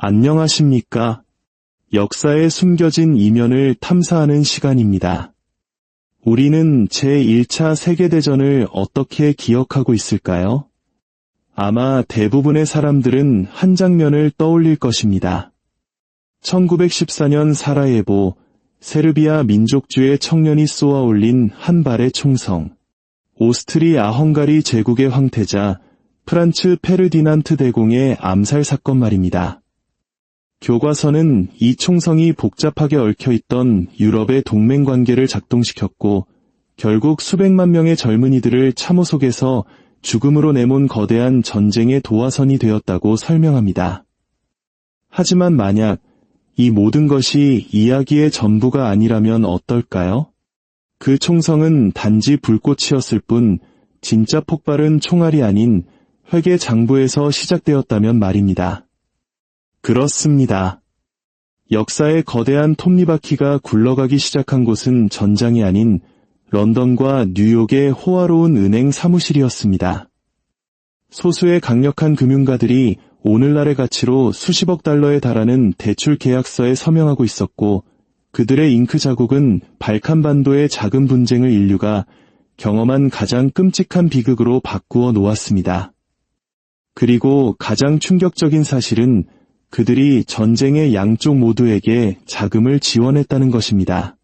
안녕하십니까? 역사의 숨겨진 이면을 탐사하는 시간입니다. 우리는 제1차 세계대전을 어떻게 기억하고 있을까요? 아마 대부분의 사람들은 한 장면을 떠올릴 것입니다. 1914년 사라예보, 세르비아 민족주의 청년이 쏘아 올린 한 발의 총성. 오스트리아-헝가리 제국의 황태자 프란츠 페르디난트 대공의 암살 사건 말입니다. 교과서는 이 총성이 복잡하게 얽혀있던 유럽의 동맹관계를 작동시켰고 결국 수백만 명의 젊은이들을 참호 속에서 죽음으로 내몬 거대한 전쟁의 도화선이 되었다고 설명합니다. 하지만 만약 이 모든 것이 이야기의 전부가 아니라면 어떨까요? 그 총성은 단지 불꽃이었을 뿐 진짜 폭발은 총알이 아닌 회계 장부에서 시작되었다면 말입니다. 그렇습니다. 역사의 거대한 톱니바퀴가 굴러가기 시작한 곳은 전장이 아닌 런던과 뉴욕의 호화로운 은행 사무실이었습니다. 소수의 강력한 금융가들이 오늘날의 가치로 수십억 달러에 달하는 대출 계약서에 서명하고 있었고 그들의 잉크 자국은 발칸반도의 작은 분쟁을 인류가 경험한 가장 끔찍한 비극으로 바꾸어 놓았습니다. 그리고 가장 충격적인 사실은 그들이 전쟁의 양쪽 모두에게 자금을 지원했다는 것입니다.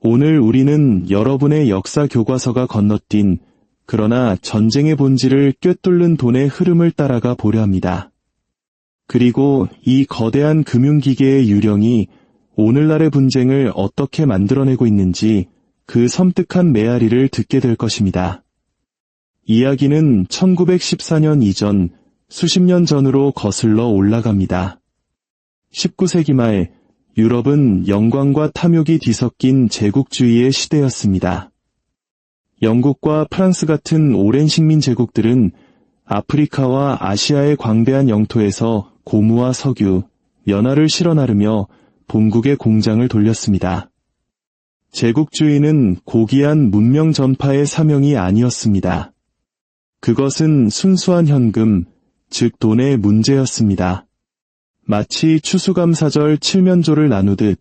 오늘 우리는 여러분의 역사 교과서가 건너뛴 그러나 전쟁의 본질을 꿰뚫는 돈의 흐름을 따라가 보려 합니다. 그리고 이 거대한 금융기계의 유령이 오늘날의 분쟁을 어떻게 만들어내고 있는지 그 섬뜩한 메아리를 듣게 될 것입니다. 이야기는 1914년 이전 수십 년 전으로 거슬러 올라갑니다. 19세기 말 유럽은 영광과 탐욕이 뒤섞인 제국주의의 시대였습니다. 영국과 프랑스 같은 오랜 식민 제국들은 아프리카와 아시아의 광대한 영토에서 고무와 석유, 연화를 실어 나르며 본국의 공장을 돌렸습니다. 제국주의는 고귀한 문명 전파의 사명이 아니었습니다. 그것은 순수한 현금, 즉 돈의 문제였습니다. 마치 추수감사절 칠면조를 나누듯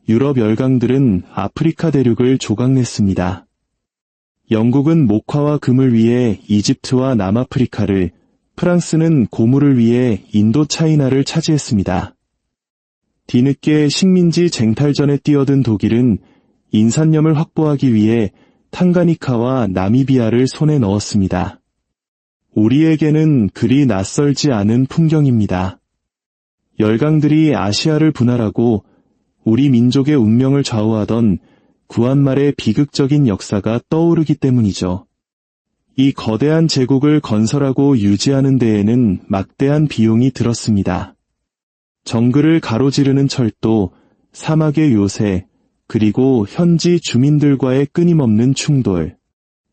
유럽 열강들은 아프리카 대륙을 조각냈습니다. 영국은 목화와 금을 위해 이집트와 남아프리카를, 프랑스는 고무를 위해 인도 차이나를 차지했습니다. 뒤늦게 식민지 쟁탈전에 뛰어든 독일은 인산염을 확보하기 위해 탕가니카와 나미비아를 손에 넣었습니다. 우리에게는 그리 낯설지 않은 풍경입니다. 열강들이 아시아를 분할하고 우리 민족의 운명을 좌우하던 구한말의 비극적인 역사가 떠오르기 때문이죠. 이 거대한 제국을 건설하고 유지하는 데에는 막대한 비용이 들었습니다. 정글을 가로지르는 철도, 사막의 요새, 그리고 현지 주민들과의 끊임없는 충돌.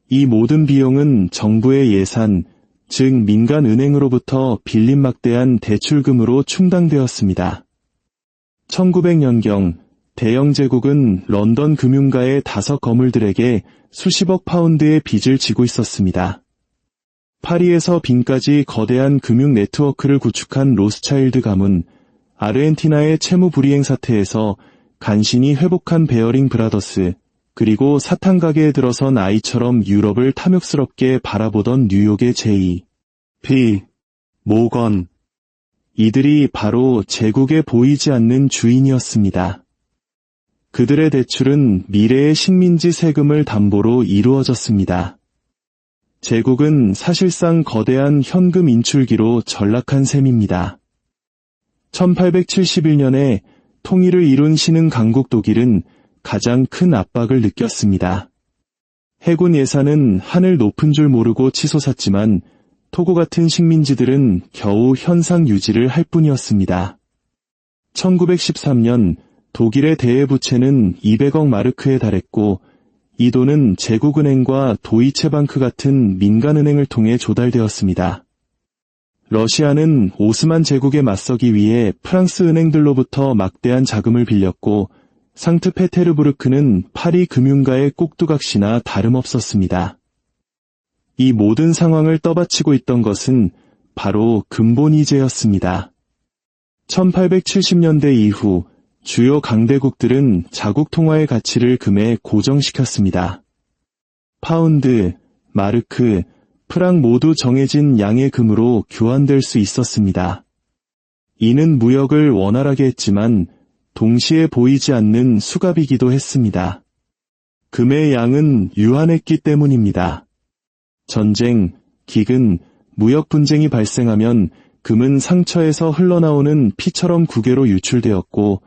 이 모든 비용은 정부의 예산, 즉 민간은행으로부터 빌린 막대한 대출금으로 충당되었습니다. 1900년경 대영 제국은 런던 금융가의 5 거물들에게 수십억 파운드의 빚을 지고 있었습니다. 파리에서 빈까지 거대한 금융 네트워크를 구축한 로스차일드 가문, 아르헨티나의 채무 불이행 사태에서 간신히 회복한 베어링 브라더스, 그리고 사탕 가게에 들어선 아이처럼 유럽을 탐욕스럽게 바라보던 뉴욕의 J.P. 모건. 이들이 바로 제국에 보이지 않는 주인이었습니다. 그들의 대출은 미래의 식민지 세금을 담보로 이루어졌습니다. 제국은 사실상 거대한 현금 인출기로 전락한 셈입니다. 1871년에 통일을 이룬 신흥 강국 독일은 가장 큰 압박을 느꼈습니다. 해군 예산은 하늘 높은 줄 모르고 치솟았지만 토고 같은 식민지들은 겨우 현상 유지를 할 뿐이었습니다. 1913년 독일의 대외부채는 200억 마르크에 달했고 이 돈은 제국은행과 도이체방크 같은 민간은행을 통해 조달되었습니다. 러시아는 오스만 제국에 맞서기 위해 프랑스 은행들로부터 막대한 자금을 빌렸고 상트페테르부르크는 파리 금융가의 꼭두각시나 다름없었습니다. 이 모든 상황을 떠받치고 있던 것은 바로 근본이제였습니다. 1870년대 이후 주요 강대국들은 자국 통화의 가치를 금에 고정시켰습니다. 파운드, 마르크, 프랑 모두 정해진 양의 금으로 교환될 수 있었습니다. 이는 무역을 원활하게 했지만 동시에 보이지 않는 수갑이기도 했습니다. 금의 양은 유한했기 때문입니다. 전쟁, 기근, 무역 분쟁이 발생하면 금은 상처에서 흘러나오는 피처럼 국외로 유출되었고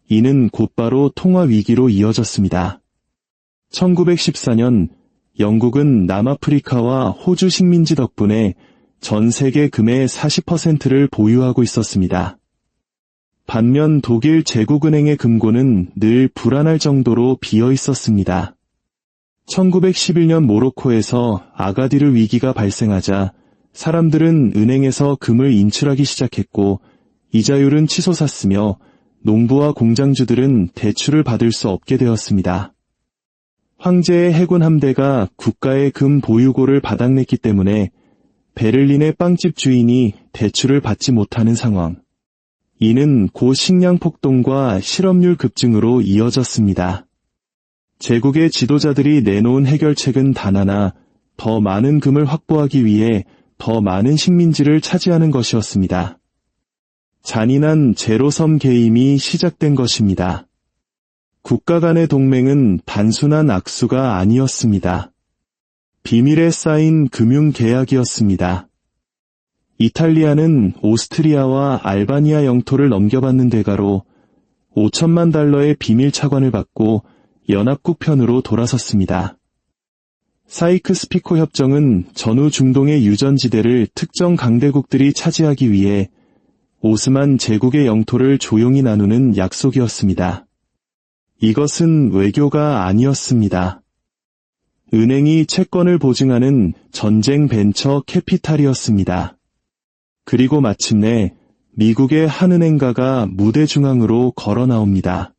이는 곧바로 통화 위기로 이어졌습니다. 1914년 영국은 남아프리카와 호주 식민지 덕분에 전 세계 금의 40%를 보유하고 있었습니다. 반면 독일 제국은행의 금고는 늘 불안할 정도로 비어 있었습니다. 1911년 모로코에서 아가디르 위기가 발생하자 사람들은 은행에서 금을 인출하기 시작했고 이자율은 치솟았으며 농부와 공장주들은 대출을 받을 수 없게 되었습니다. 황제의 해군 함대가 국가의 금 보유고를 바닥냈기 때문에 베를린의 빵집 주인이 대출을 받지 못하는 상황. 이는 고 식량 폭동과 실업률 급증으로 이어졌습니다. 제국의 지도자들이 내놓은 해결책은 단 하나, 더 많은 금을 확보하기 위해 더 많은 식민지를 차지하는 것이었습니다. 잔인한 제로섬 게임이 시작된 것입니다. 국가 간의 동맹은 단순한 악수가 아니었습니다. 비밀에 쌓인 금융계약이었습니다. 이탈리아는 오스트리아와 알바니아 영토를 넘겨받는 대가로 5천만 달러의 비밀 차관을 받고 연합국 편으로 돌아섰습니다. 사이크스-피코 협정은 전후 중동의 유전지대를 특정 강대국들이 차지하기 위해 오스만 제국의 영토를 조용히 나누는 약속이었습니다. 이것은 외교가 아니었습니다. 은행이 채권을 보증하는 전쟁 벤처 캐피탈이었습니다. 그리고 마침내 미국의 한 은행가가 무대 중앙으로 걸어 나옵니다.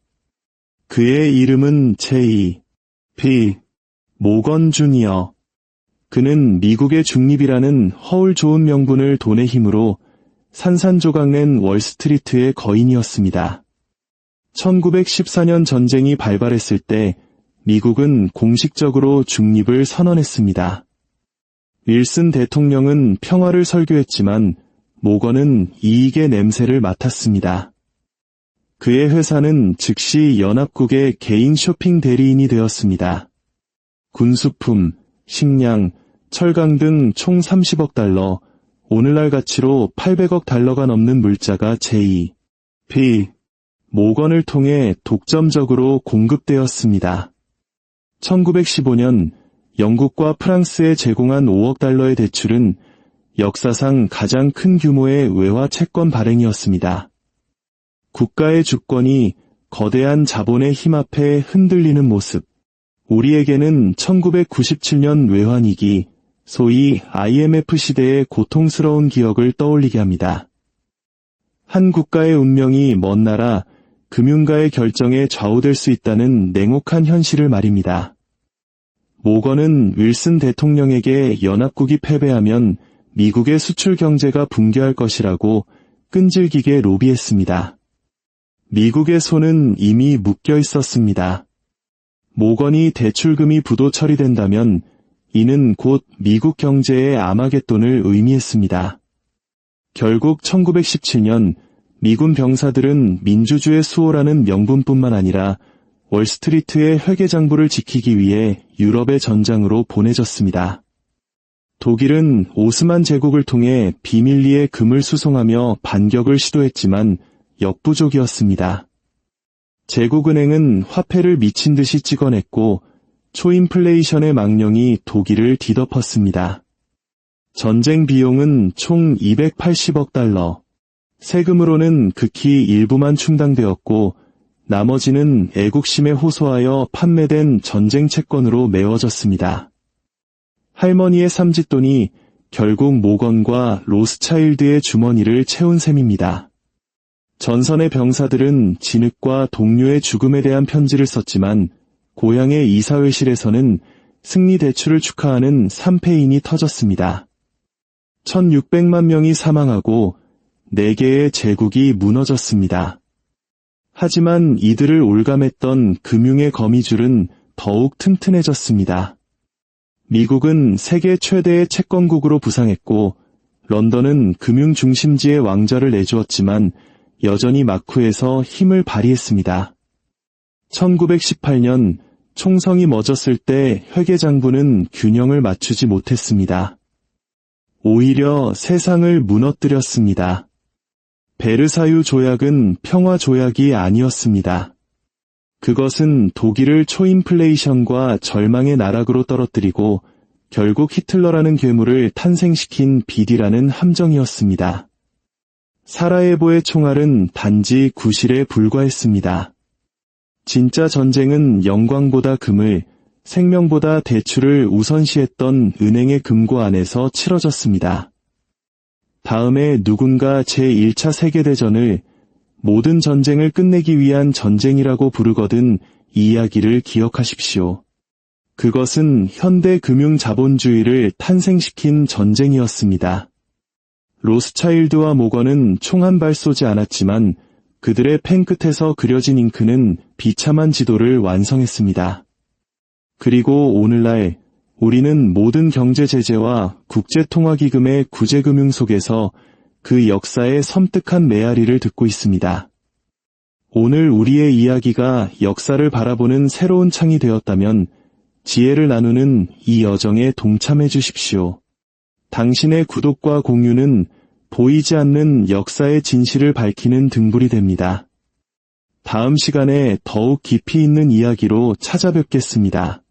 그의 이름은 제이 피 모건 주니어. 그는 미국의 중립이라는 허울 좋은 명분을 돈의 힘으로 산산조각낸 월스트리트의 거인이었습니다. 1914년 전쟁이 발발했을 때 미국은 공식적으로 중립을 선언했습니다. 윌슨 대통령은 평화를 설교했지만 모건은 이익의 냄새를 맡았습니다. 그의 회사는 즉시 연합국의 개인 쇼핑 대리인이 되었습니다. 군수품, 식량, 철강 등 총 30억 달러, 오늘날 가치로 800억 달러가 넘는 물자가 J.P. 모건을 통해 독점적으로 공급되었습니다. 1915년 영국과 프랑스에 제공한 5억 달러의 대출은 역사상 가장 큰 규모의 외화 채권 발행이었습니다. 국가의 주권이 거대한 자본의 힘 앞에 흔들리는 모습. 우리에게는 1997년 외환위기, 소위 IMF 시대의 고통스러운 기억을 떠올리게 합니다. 한 국가의 운명이 먼 나라, 금융가의 결정에 좌우될 수 있다는 냉혹한 현실을 말입니다. 모건은 윌슨 대통령에게 연합국이 패배하면 미국의 수출 경제가 붕괴할 것이라고 끈질기게 로비했습니다. 미국의 손은 이미 묶여 있었습니다. 모건이 대출금이 부도 처리된다면 이는 곧 미국 경제의 아마겟돈을 의미했습니다. 결국 1917년 미군 병사들은 민주주의 수호라는 명분뿐만 아니라 월스트리트의 회계장부를 지키기 위해 유럽의 전장으로 보내졌습니다. 독일은 오스만 제국을 통해 비밀리에 금을 수송하며 반격을 시도했지만 역부족이었습니다. 제국은행은 화폐를 미친 듯이 찍어냈고 초인플레이션의 망령이 독일을 뒤덮었습니다. 전쟁 비용은 총 280억 달러, 세금으로는 극히 일부만 충당되었고 나머지는 애국심에 호소하여 판매된 전쟁 채권으로 메워졌습니다. 할머니의 삼짓돈이 결국 모건과 로스차일드의 주머니를 채운 셈입니다. 전선의 병사들은 진흙과 동료의 죽음에 대한 편지를 썼지만 고향의 이사회실에서는 승리 대출을 축하하는 삼패인이 터졌습니다. 1600만 명이 사망하고 4개의 제국이 무너졌습니다. 하지만 이들을 올감했던 금융의 거미줄은 더욱 튼튼해졌습니다. 미국은 세계 최대의 채권국으로 부상했고, 런던은 금융 중심지의 왕좌를 내주었지만 여전히 막후에서 힘을 발휘했습니다. 1918년 총성이 멎었을 때 회계장부는 균형을 맞추지 못했습니다. 오히려 세상을 무너뜨렸습니다. 베르사유 조약은 평화 조약이 아니었습니다. 그것은 독일을 초인플레이션과 절망의 나락으로 떨어뜨리고 결국 히틀러라는 괴물을 탄생시킨 비디라는 함정이었습니다. 사라예보의 총알은 단지 구실에 불과했습니다. 진짜 전쟁은 영광보다 금을, 생명보다 대출을 우선시했던 은행의 금고 안에서 치러졌습니다. 다음에 누군가 제1차 세계대전을 모든 전쟁을 끝내기 위한 전쟁이라고 부르거든 이 이야기를 기억하십시오. 그것은 현대 금융 자본주의를 탄생시킨 전쟁이었습니다. 로스차일드와 모건은 총 한 발 쏘지 않았지만 그들의 펜 끝에서 그려진 잉크는 비참한 지도를 완성했습니다. 그리고 오늘날 우리는 모든 경제 제재와 국제통화기금의 구제금융 속에서 그 역사의 섬뜩한 메아리를 듣고 있습니다. 오늘 우리의 이야기가 역사를 바라보는 새로운 창이 되었다면 지혜를 나누는 이 여정에 동참해 주십시오. 당신의 구독과 공유는 보이지 않는 역사의 진실을 밝히는 등불이 됩니다. 다음 시간에 더욱 깊이 있는 이야기로 찾아뵙겠습니다.